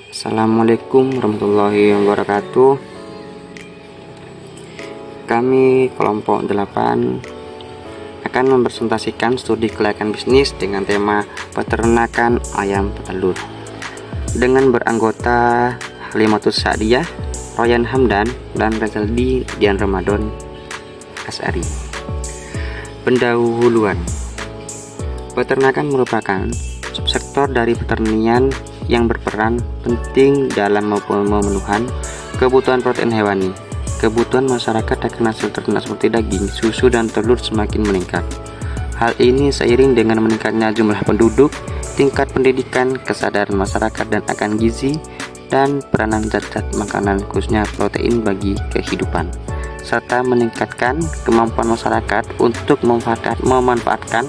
Assalamualaikum warahmatullahi wabarakatuh. Kami kelompok 8 akan mempresentasikan studi kelayakan bisnis dengan tema peternakan ayam petelur dengan beranggota Halimatus Sa'diyah, Royan Hamdan, dan Rezaldi Dian Ramadan Asari. Pendahuluan. Peternakan merupakan subsektor dari pertanian yang berperan penting dalam pemenuhan kebutuhan protein hewani. Kebutuhan masyarakat akan hasil ternak seperti daging, susu, dan telur semakin meningkat. Hal ini seiring dengan meningkatnya jumlah penduduk, tingkat pendidikan, kesadaran masyarakat dan akan gizi, dan peranan zat-zat makanan khususnya protein bagi kehidupan, serta meningkatkan kemampuan masyarakat untuk memanfaatkan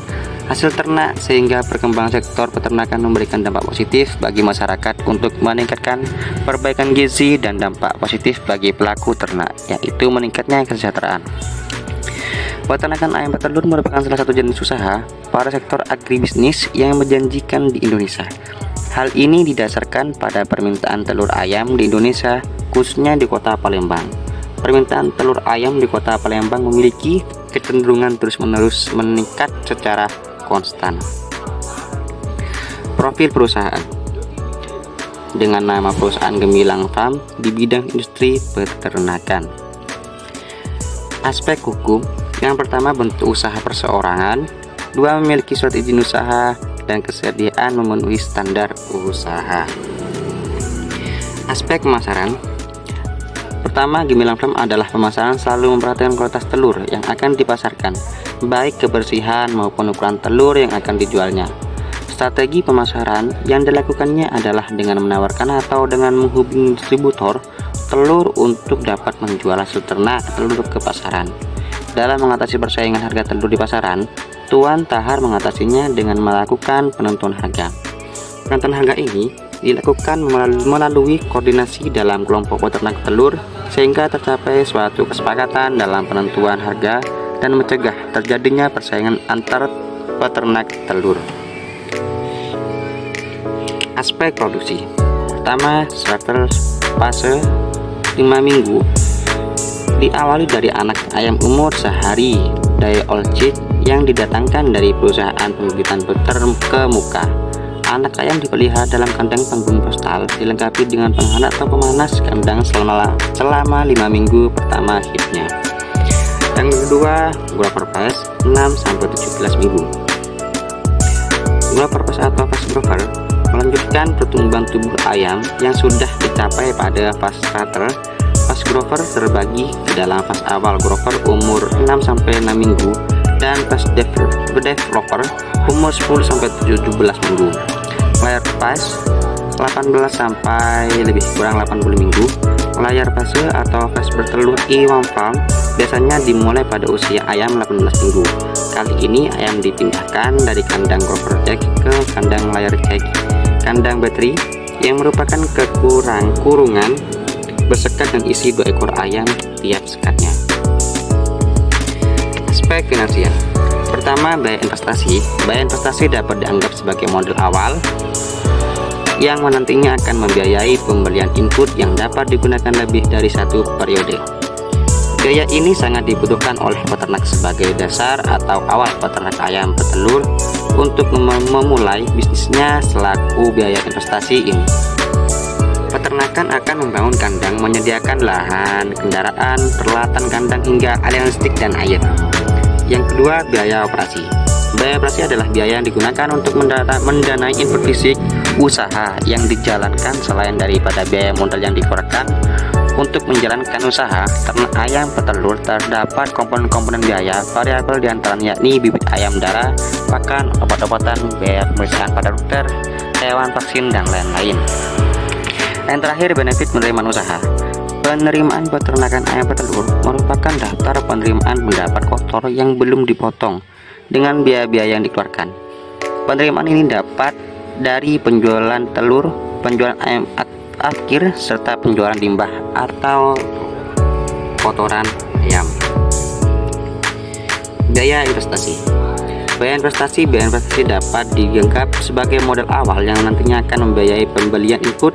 hasil ternak, sehingga perkembangan sektor peternakan memberikan dampak positif bagi masyarakat untuk meningkatkan perbaikan gizi dan dampak positif bagi pelaku ternak, yaitu meningkatnya kesejahteraan. Peternakan ayam petelur merupakan salah satu jenis usaha pada sektor agribisnis yang menjanjikan di Indonesia. Hal ini didasarkan pada permintaan telur ayam di Indonesia, khususnya di kota Palembang. Permintaan telur ayam di kota Palembang memiliki kecenderungan terus-menerus meningkat secara konstan. Profil perusahaan dengan nama perusahaan Gemilang Farm di bidang industri peternakan. Aspek hukum, yang pertama bentuk usaha perseorangan, dua memiliki surat izin usaha, dan kesediaan memenuhi standar usaha. Aspek pemasaran. Pertama, Gemilang Farm adalah pemasaran selalu memperhatikan kualitas telur yang akan dipasarkan, baik kebersihan maupun ukuran telur yang akan dijualnya. Strategi pemasaran yang dilakukannya adalah dengan menawarkan atau dengan menghubungi distributor telur untuk dapat menjual hasil ternak telur ke pasaran. Dalam mengatasi persaingan harga telur di pasaran, Tuan Tahar mengatasinya dengan melakukan penentuan harga. Penentuan harga ini dilakukan melalui koordinasi dalam kelompok peternak telur, sehingga tercapai suatu kesepakatan dalam penentuan harga dan mencegah terjadinya persaingan antar peternak telur. Aspek produksi. Pertama, starter fase 5 minggu diawali dari anak ayam umur sehari day old chick yang didatangkan dari perusahaan pembibitan peternak ke muka. Anak ayam dipelihara dalam kandang panggung postal, dilengkapi dengan penghangat atau pemanas kandang selama 5 minggu pertama hidupnya. Yang kedua, growth phase 6-17 minggu. Growth phase atau fase grower melanjutkan pertumbuhan tubuh ayam yang sudah dicapai pada fase starter. Fase grower terbagi ke dalam fase awal grower umur 6-6 minggu dan fase developer umur 10-17 minggu. Layer phase 18 sampai lebih kurang 80 minggu. Layar fase atau fase bertelur iwan farm biasanya dimulai pada usia ayam 18 minggu. Kali ini ayam dipindahkan dari kandang grower jack ke kandang layar jack, kandang battery yang merupakan kurungan bersekat dan isi 2 ekor ayam tiap sekatnya. Aspek finansial. Pertama, biaya investasi. Biaya investasi dapat dianggap sebagai modal awal yang nantinya akan membiayai pembelian input yang dapat digunakan lebih dari satu periode. Biaya ini sangat dibutuhkan oleh peternak sebagai dasar atau awal peternak ayam petelur untuk memulai bisnisnya selaku biaya investasi ini. Peternakan akan membangun kandang, menyediakan lahan, kendaraan, peralatan kandang hingga aliran listrik dan air. Yang kedua, biaya operasi. Biaya operasi adalah biaya yang digunakan untuk mendanai input fisik usaha yang dijalankan. Selain daripada biaya modal yang dikeluarkan untuk menjalankan usaha ternak ayam petelur, terdapat komponen-komponen biaya variabel diantaranya yakni bibit ayam darah, pakan, obat-obatan, biaya pemeriksaan pada dokter hewan, vaksin, dan lain-lain. Yang terakhir, benefit penerimaan usaha. Penerimaan peternakan ayam petelur merupakan daftar penerimaan pendapat kotor yang belum dipotong dengan biaya-biaya yang dikeluarkan. Penerimaan ini dapat dari penjualan telur, penjualan ayam akhir, serta penjualan limbah atau kotoran ayam. Biaya investasi. Biaya investasi dapat dianggap sebagai modal awal yang nantinya akan membiayai pembelian input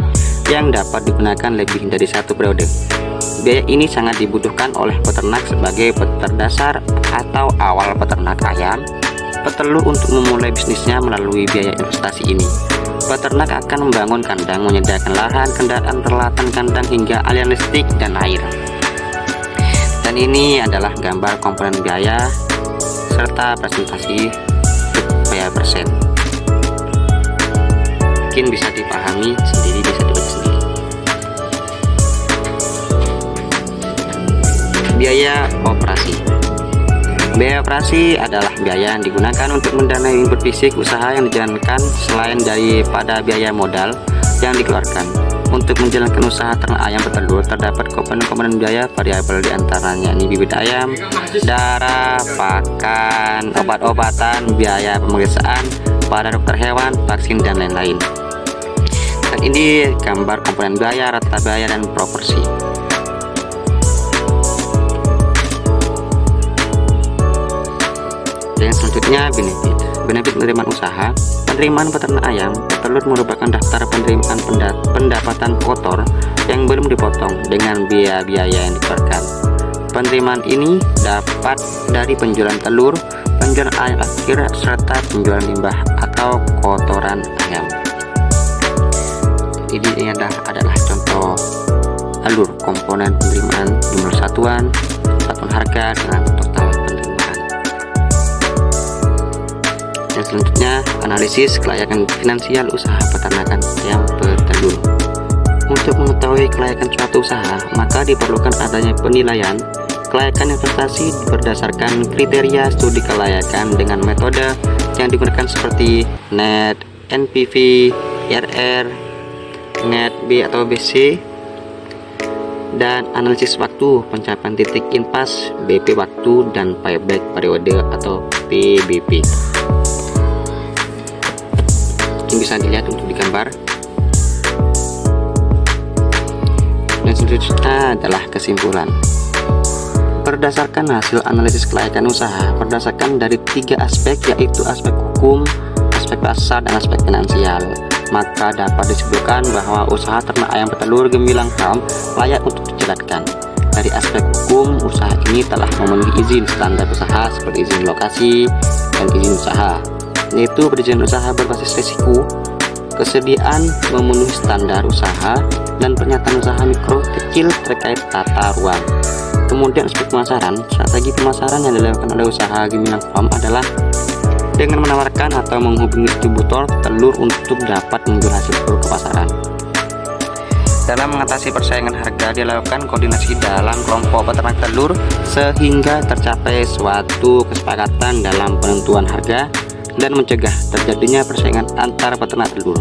yang dapat digunakan lebih dari satu periode. Biaya ini sangat dibutuhkan oleh peternak sebagai terdasar atau awal peternak ayam petelur untuk memulai bisnisnya. Melalui biaya investasi ini, peternak akan membangun kandang, menyediakan lahan, kendaraan, peralatan kandang, hingga aliran listrik dan air. Dan ini adalah gambar komponen biaya serta presentasi biaya persen. Mungkin bisa dipahami sendiri, bisa dibaca sendiri. Biaya operasi. Biaya operasi adalah biaya yang digunakan untuk mendanai input fisik usaha yang dijalankan selain daripada biaya modal yang dikeluarkan. Untuk menjalankan usaha ternak ayam petelur terdapat komponen-komponen biaya variabel, diantaranya ini bibit ayam, darah, pakan, obat-obatan, biaya pemeriksaan pada dokter hewan, vaksin, dan lain-lain. Dan ini gambar komponen biaya, rata biaya, dan proporsi. Yang selanjutnya benefit penerimaan usaha. Penerimaan peternak ayam petelur merupakan daftar penerimaan pendapatan kotor yang belum dipotong dengan biaya-biaya yang dikeluarkan. Penerimaan ini dapat dari penjualan telur, penjualan ayam akhir, serta penjualan limbah atau kotoran ayam. Ini adalah contoh alur komponen penerimaan jumlah satuan harga dengan total penerimaan. Dan selanjutnya analisis kelayakan finansial usaha peternakan ayam petelur. Untuk mengetahui kelayakan suatu usaha, maka diperlukan adanya penilaian kelayakan investasi berdasarkan kriteria studi kelayakan dengan metode yang digunakan seperti NET, NPV, IRR, NET B atau BC, dan analisis waktu pencapaian titik impas, BP waktu, dan payback periode atau PBP. Ini bisa dilihat untuk digambar. Dan selanjutnya adalah kesimpulan. Berdasarkan hasil analisis kelayakan usaha berdasarkan dari 3 aspek, yaitu aspek hukum, aspek pasar, dan aspek finansial, maka dapat disebutkan bahwa usaha ternak ayam petelur gemilang farm layak untuk dijalankan. Dari aspek hukum, usaha ini telah memenuhi izin standar usaha seperti izin lokasi dan izin usaha, yaitu perizinan usaha berbasis risiko, kesediaan memenuhi standar usaha, dan pernyataan usaha mikro kecil terkait tata ruang. Kemudian aspek pemasaran, strategi pemasaran yang dilakukan oleh usaha gemilang farm adalah dengan menawarkan atau menghubungi distributor telur untuk dapat menjual hasil telur ke pasaran. Dalam mengatasi persaingan harga, dilakukan koordinasi dalam kelompok peternak telur sehingga tercapai suatu kesepakatan dalam penentuan harga dan mencegah terjadinya persaingan antar peternak telur.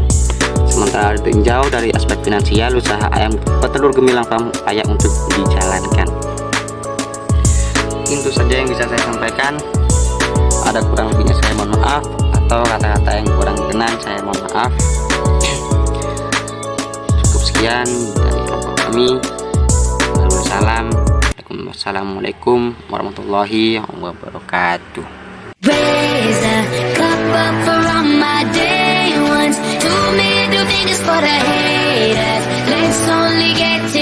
Sementara ditinjau dari aspek finansial, usaha ayam petelur gemilang farm layak untuk dijalankan. Itu saja yang bisa saya sampaikan. Ada kurang lebihnya saya mohon maaf, atau kata-kata yang kurang berkenan saya mohon maaf. Cukup sekian dari kelompok kami. Assalamualaikum warahmatullahi wabarakatuh. Raise a cup up for all my day ones. 2 middle fingers for the haters. Let's only get to